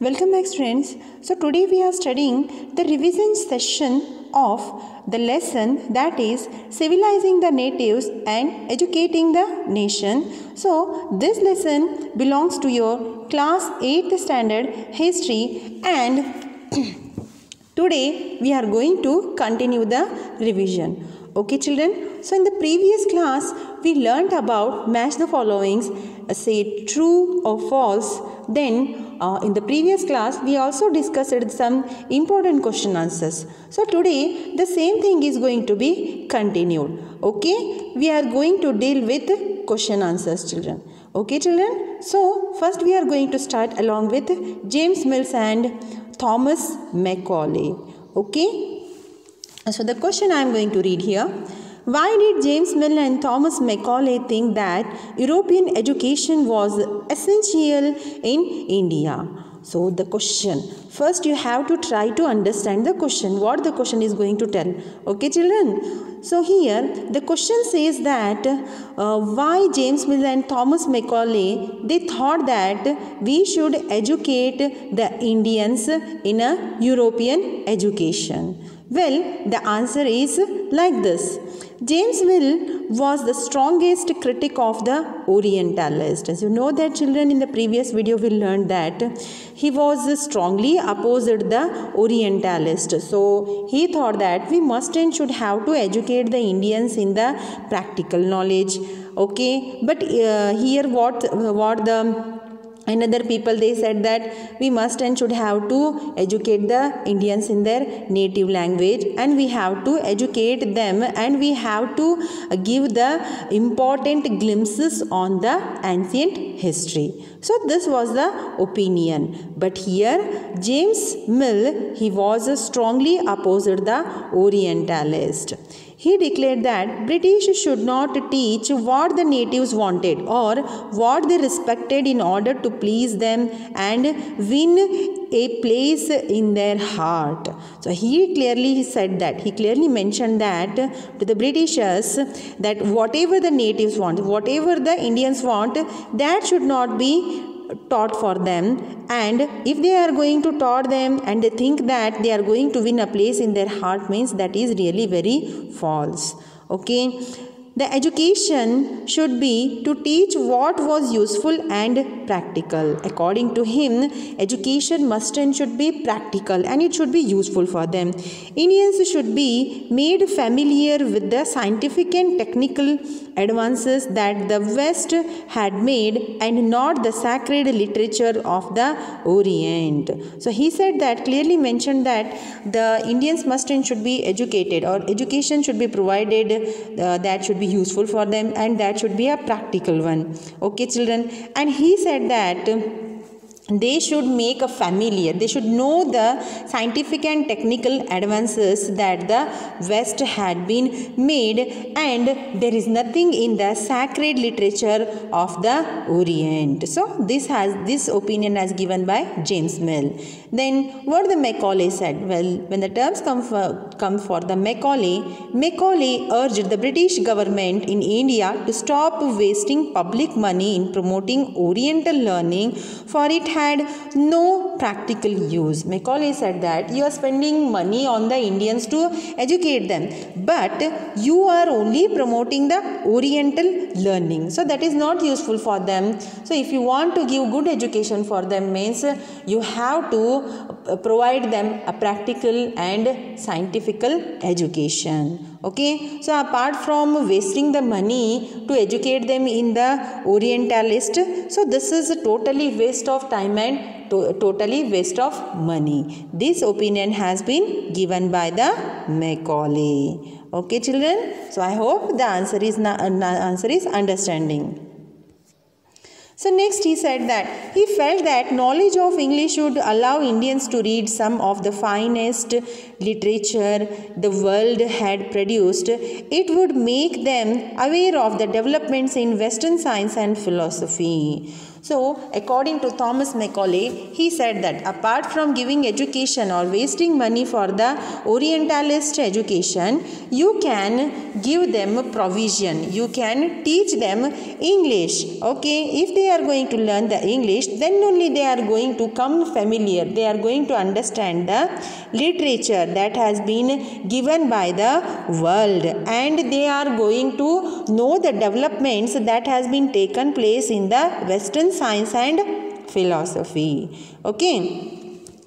Welcome back friends. So today we are studying the revision session of the lesson that is civilizing the natives and educating the nation. So this lesson belongs to your class 8th standard history and today we are going to continue the revision. Okay children, so in the previous class we learnt about match the followings, say true or false. Then in the previous class we also discussed some important question answers. So today the same thing is going to be continued. Okay, we are going to deal with question answers children. Okay children, so first we are going to start along with James Mills and Thomas Macaulay. Okay, so the question I am going to read here. Why did James Mill and Thomas Macaulay think that European education was essential in India? So the question, first you have to try to understand the question, what the question is going to tell. Okay children, so here the question says that why James Mill and Thomas Macaulay, they thought that we should educate the Indians in a European education. Well, the answer is like this. James Mill was the strongest critic of the Orientalist. As you know that children, in the previous video we learned that he was strongly opposed the Orientalist. So he thought that we must and should have to educate the Indians in the practical knowledge. Okay, but here what the another people, they said that we must and should have to educate the Indians in their native language, and we have to educate them, and we have to give the important glimpses on the ancient history. So this was the opinion. But here James Mill, he was strongly opposed the Orientalist. He declared that British should not teach what the natives wanted or what they respected in order to please them and win a place in their heart. So he clearly said that, he clearly mentioned that to the Britishers, that whatever the natives want, whatever the Indians want, that should not be taught for them, and if they are going to taught them and they think that they are going to win a place in their heart, means that is really very false. Okay, the education should be to teach what was useful and practical. According to him, education must and should be practical and it should be useful for them. Indians should be made familiar with the scientific and technical advances that the West had made and not the sacred literature of the Orient. So he said that, clearly mentioned that the Indians must and should be educated, or education should be provided that should be useful for them, and that should be a practical one. Okay children, and he said that they should make a familiar, they should know the scientific and technical advances that the West had been made, and there is nothing in the sacred literature of the Orient. So this opinion as given by James Mill. Then what the Macaulay said? Well, when the terms come for the Macaulay urged the British government in India to stop wasting public money in promoting Oriental learning, for it had no practical use. Macaulay said that you are spending money on the Indians to educate them, but you are only promoting the Oriental learning, so that is not useful for them. So if you want to give good education for them, means you have to provide them a practical and scientific education. Okay, so apart from wasting the money to educate them in the Orientalist, so this is a totally waste of time and totally waste of money. This opinion has been given by the Macaulay. Okay children, so I hope the answer is understanding. So next he said that he felt that knowledge of English should allow Indians to read some of the finest literature the world had produced. It would make them aware of the developments in Western science and philosophy. So according to Thomas Macaulay, he said that apart from giving education or wasting money for the Orientalist education, you can give them provision. You can teach them English. Okay, if they are going to learn the English, then only they are going to come familiar. They are going to understand the literature that has been given by the world, and they are going to know the developments that has been taken place in the Western science and philosophy. Okay.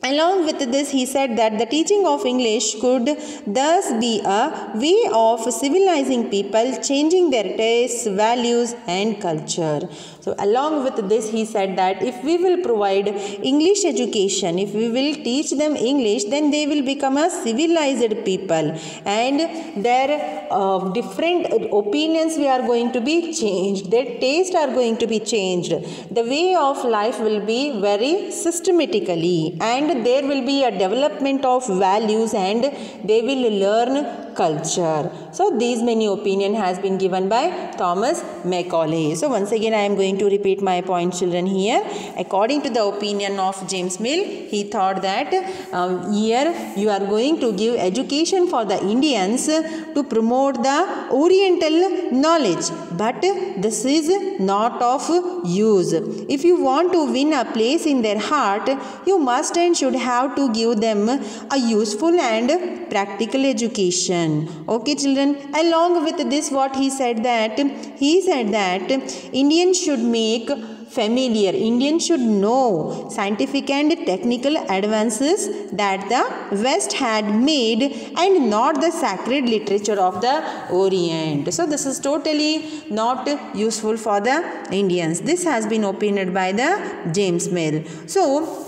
Along with this, he said that the teaching of English could thus be a way of civilizing people, changing their tastes, values and culture. So along with this, he said that if we will provide English education, if we will teach them English, then they will become a civilized people, and their different opinions we are going to be changed, their taste are going to be changed, the way of life will be very systematically, and there will be a development of values, and they will learn culture. So these many opinion has been given by Thomas Macaulay. So once again I am going to repeat my point, children, here. According to the opinion of James Mill, he thought that here you are going to give education for the Indians to promote the Oriental knowledge, but this is not of use. If you want to win a place in their heart, you must and should have to give them a useful and practical education. Okay, children, along with this, what he said that Indians should make familiar, Indians should know scientific and technical advances that the West had made, and not the sacred literature of the Orient. So this is totally not useful for the Indians. This has been opined by the James Mill. So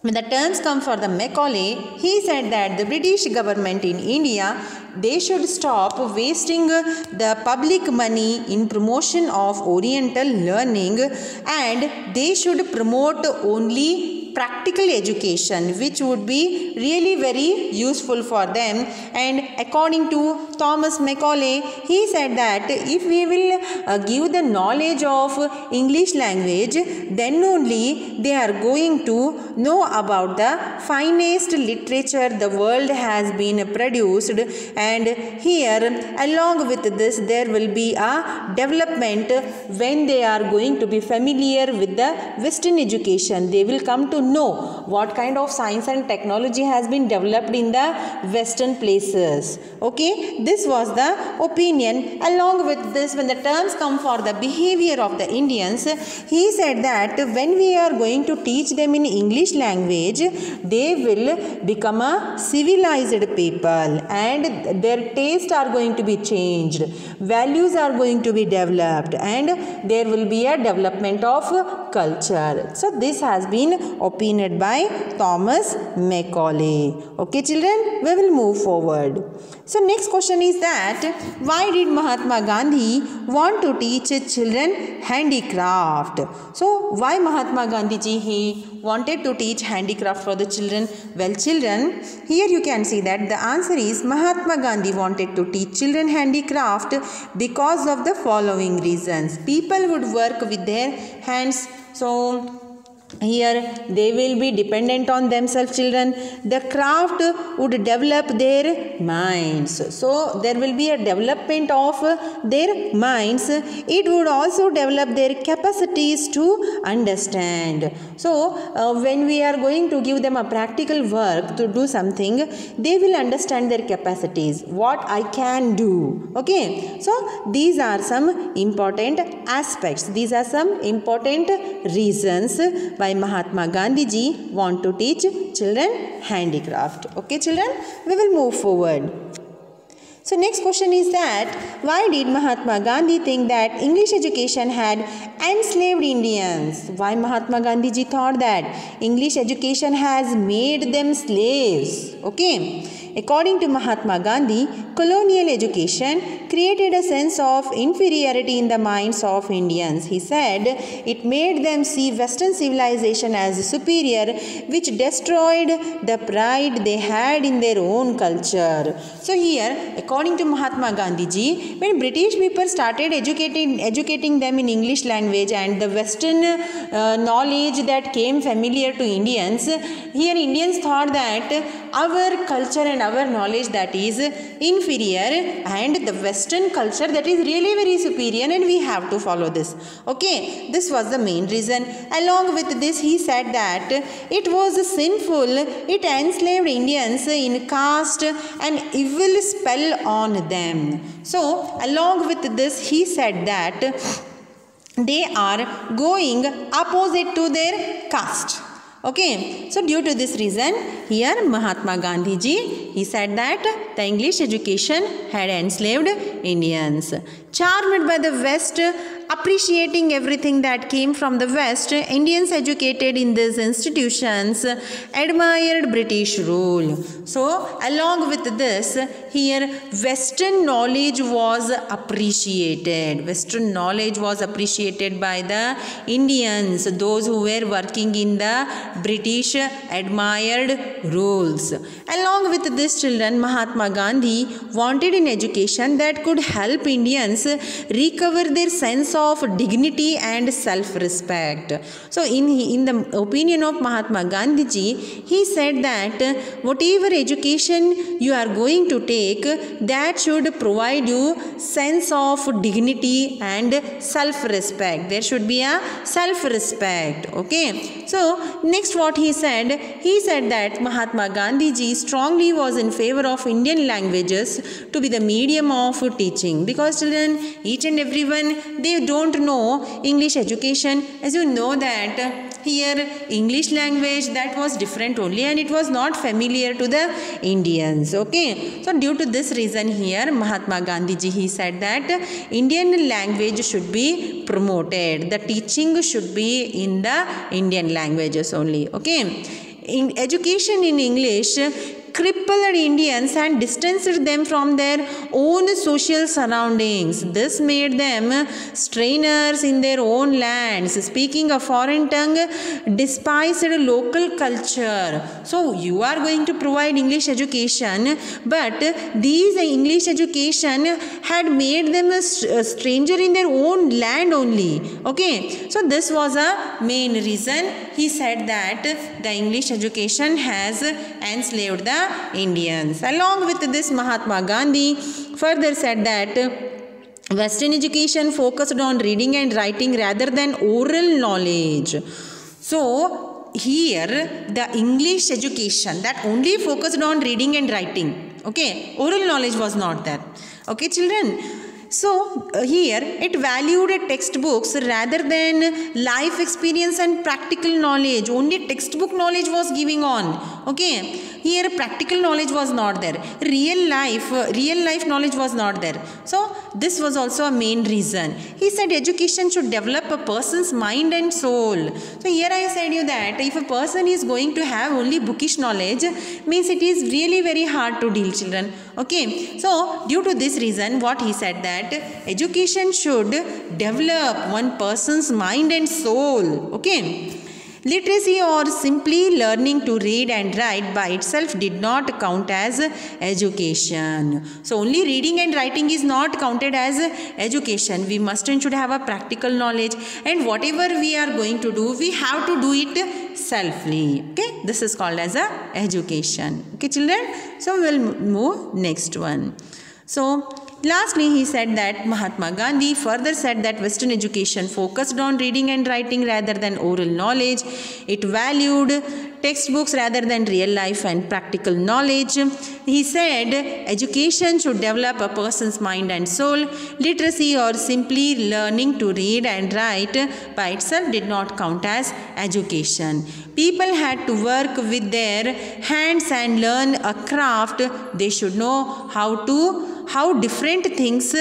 when the terms come for the Macaulay, he said that the British government in India, they should stop wasting the public money in promotion of Oriental learning, and they should promote only practical education, which would be really very useful for them. And according to Thomas Macaulay, he said that if we will give the knowledge of English language, then only they are going to know about the finest literature the world has been produced, and here along with this there will be a development when they are going to be familiar with the Western education. They will come to know what kind of science and technology has been developed in the Western places. Okay, this was the opinion. Along with this, when the terms come for the behavior of the Indians, he said that when we are going to teach them in English language, they will become a civilized people, and their tastes are going to be changed, values are going to be developed, and there will be a development of culture. So this has been opined by Thomas Macaulay. Okay, children, we will move forward. So next question is that why did Mahatma Gandhi want to teach children handicraft? So why Mahatma Gandhi ji he wanted to teach handicraft for the children? Well, children, here you can see that the answer is Mahatma Gandhi wanted to teach children handicraft because of the following reasons. People would work with their hands, so here they will be dependent on themselves, children. The craft would develop their minds. So there will be a development of their minds. It would also develop their capacities to understand. So when we are going to give them a practical work to do something, they will understand their capacities, what I can do. Okay, so these are some important aspects. These are some important reasons why Mahatma Gandhi ji want to teach children handicraft. Okay, children, we will move forward. So next question is that why did Mahatma Gandhi think that English education had enslaved Indians? Why Mahatma Gandhi ji thought that English education has made them slaves? Okay, according to Mahatma Gandhi, colonial education created a sense of inferiority in the minds of Indians. He said it made them see Western civilization as superior, which destroyed the pride they had in their own culture. So here, according to Mahatma Gandhi ji, when British people started educating them in English language and the Western knowledge that came familiar to Indians, here Indians thought that our culture and our knowledge that is inferior and the Western culture that is really very superior, and we have to follow this. Okay, this was the main reason. Along with this, he said that it was sinful, it enslaved Indians in caste and evil spell on them. So along with this, he said that they are going opposite to their caste. Okay, so due to this reason, here Mahatma Gandhi ji, he said that the English education had enslaved Indians. Charmed by the West, appreciating everything that came from the West, Indians educated in these institutions admired British rule. So along with this, here Western knowledge was appreciated. Western knowledge was appreciated by the Indians. Those who were working in the British admired rules. Along with this, children, Mahatma Gandhi wanted an education that could help Indians recover their sense of dignity and self-respect. So in the opinion of Mahatma Gandhi ji, he said that whatever education you are going to take, that should provide you sense of dignity and self-respect. There should be a self-respect. Okay. So next what he said that Mahatma Gandhi ji strongly was in favor of Indian languages to be the medium of teaching, because children, each and everyone, they don't know English education. As you know that here English language that was different only and it was not familiar to the Indians. Okay, so due to this reason, here Mahatma Gandhi ji, he said that Indian language should be promoted, the teaching should be in the Indian languages only. Okay, in education in English crippled Indians and distanced them from their own social surroundings. This made them strangers in their own lands, speaking a foreign tongue, despised local culture. So you are going to provide English education, but these English education had made them a stranger in their own land only. Okay, so this was a main reason. He said that the English education has enslaved the Indians. Along with this, Mahatma Gandhi further said that Western education focused on reading and writing rather than oral knowledge. So here the English education that only focused on reading and writing. Okay, oral knowledge was not there. Okay, children. So here it valued textbooks rather than life experience and practical knowledge. Only textbook knowledge was giving on. Okay, here practical knowledge was not there. Real life knowledge was not there. So this was also a main reason. He said education should develop a person's mind and soul. So here I said you that if a person is going to have only bookish knowledge, means it is really very hard to deal, children. Okay, so due to this reason, what he said that education should develop one person's mind and soul. Okay, literacy or simply learning to read and write by itself did not count as education. So only reading and writing is not counted as education. We must and should have a practical knowledge, and whatever we are going to do, we have to do it selfly. Okay, this is called as a education. Okay, children, so we'll move next one. So lastly, he said that Mahatma Gandhi further said that Western education focused on reading and writing rather than oral knowledge. It valued textbooks rather than real life and practical knowledge. He said education should develop a person's mind and soul. Literacy or simply learning to read and write by itself did not count as education. People had to work with their hands and learn a craft. They should know how different things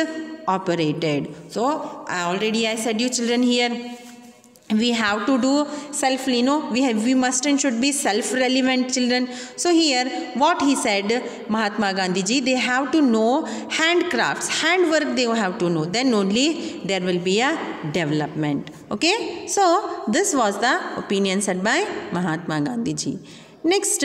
operated. So I said you children here, we have to do selfly, no, we must and should be self-relevant, children. So here what he said, Mahatma Gandhi ji, they have to know handcrafts, handwork they have to know, then only there will be a development. Okay, so this was the opinion said by Mahatma Gandhi ji. Next,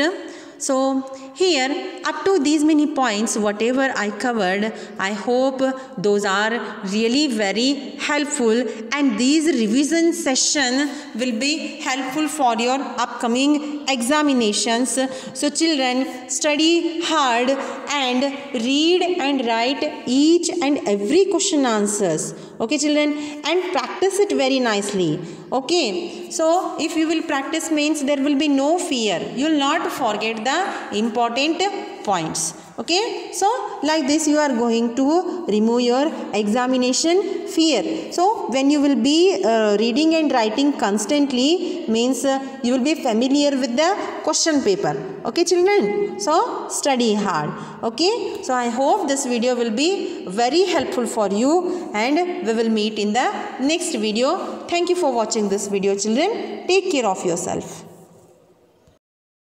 so here up to these many points whatever I covered, I hope those are really very helpful, and these revision session will be helpful for your upcoming examinations. So children, study hard and read and write each and every question answers. Okay children, and practice it very nicely. Okay, so if you will practice means there will be no fear, you will not forget the important points. Okay, so like this you are going to remove your examination fear. So when you will be reading and writing constantly means you will be familiar with the question paper. Okay children, so study hard. Okay, so I hope this video will be very helpful for you, and we will meet in the next video. Thank you for watching this video children. Take care of yourself.